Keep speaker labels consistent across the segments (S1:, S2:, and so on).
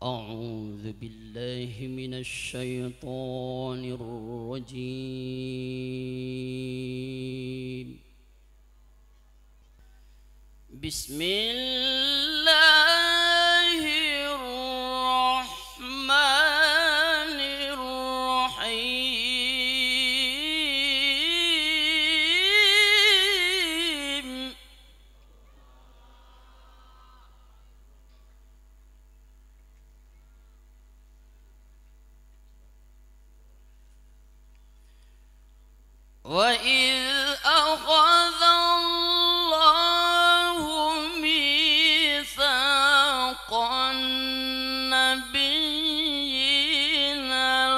S1: أعوذ بالله من الشيطان الرجيم. بسم الله الرحمن الرحيم. وإذ أخذ الله ميثاق النبيين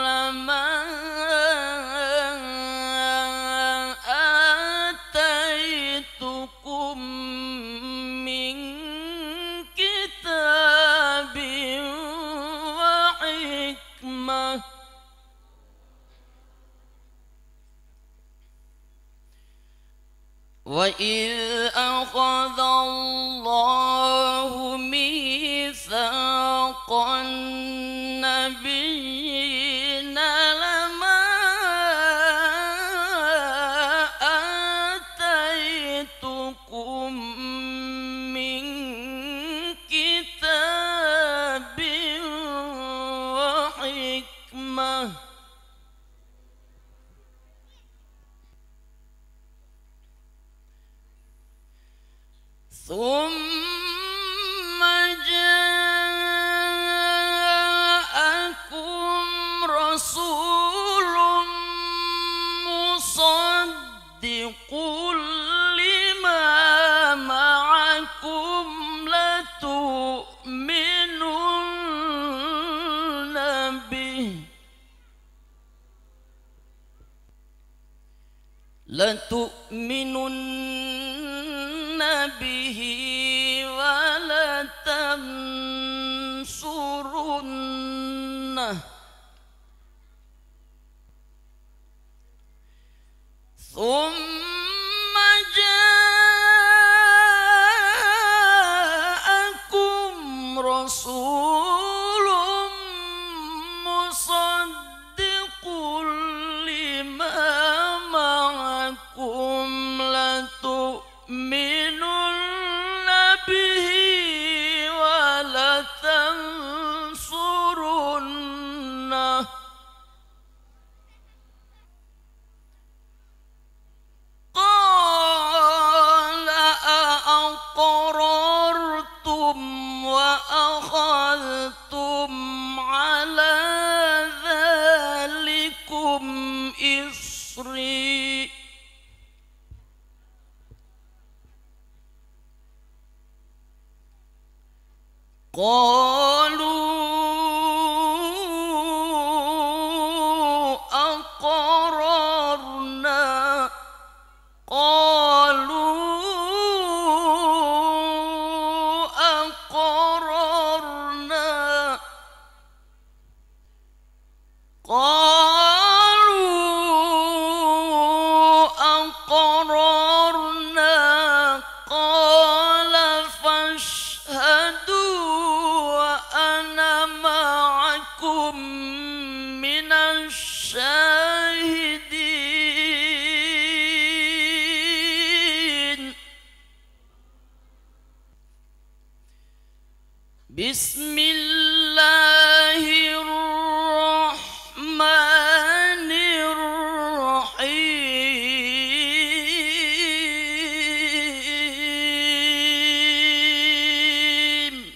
S1: لما آتيتكم من كتاب وحكمة وإذ أخذ الله ميثاق النبيين لما آتيتكم من كتاب وحكمة ثم جاءكم رسول مصدق لما معكم لتؤمنن به ولتنصرنه ثم جاءكم رسول مصدق لما معكم لتؤمنن به ولتنصرنه قال أأقررتم وأخذتم على ذلكم إصري قالوا أقررنا قال فاشهدوا وأنا معكم من الشاهدين بسم الله الرحمن الرحيم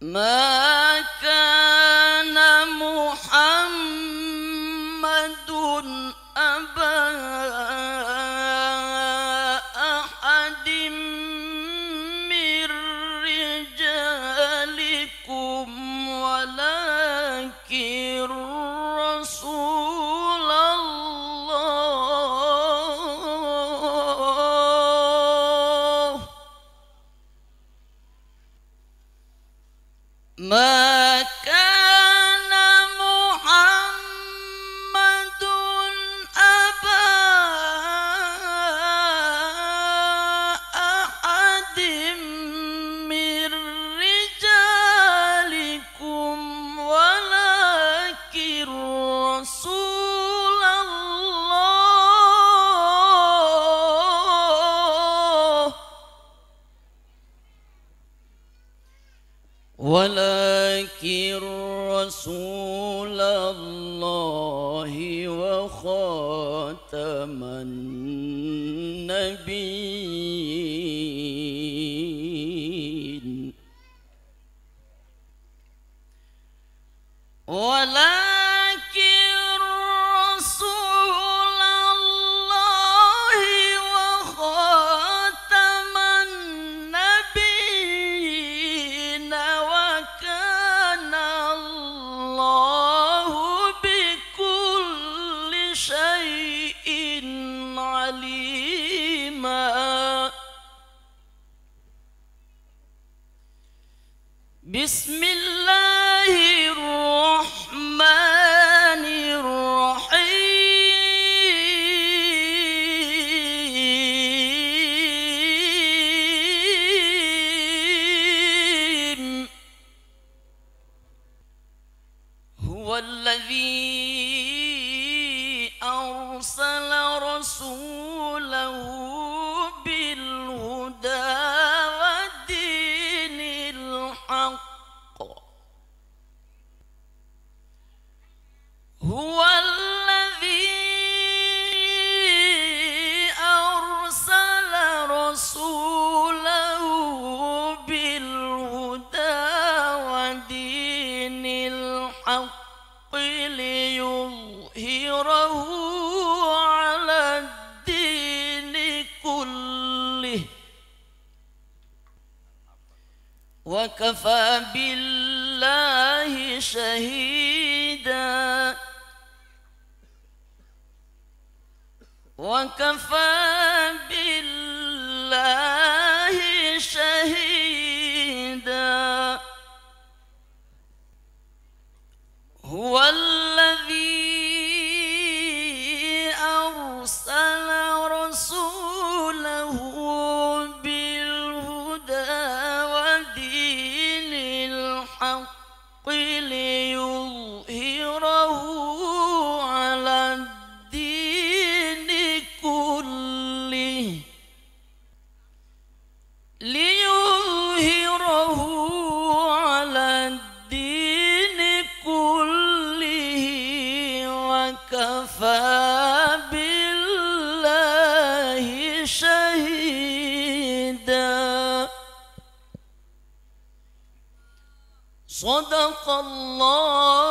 S1: ما كان محمد أبا أحد من رجالكم ولكن رسول الله ما كان محمد أبا أحد ولكن رسول الله وخاتم النبيين وكان الله بكل شيء عليما. بسم الله الرحمن الرحيم. هو الذي أرسل رسوله بالهدى ودين الحق. هو الذي أرسل رسوله بالهدى ودين الحق ليظهره على الدين كله وكفى بالله شهيدا. وكفى بالله شهيدا. هو الذي أرسل رسوله بالهدى ودين الحق ليظهره على الدين كله وكفى بالله شهيدا. صدق الله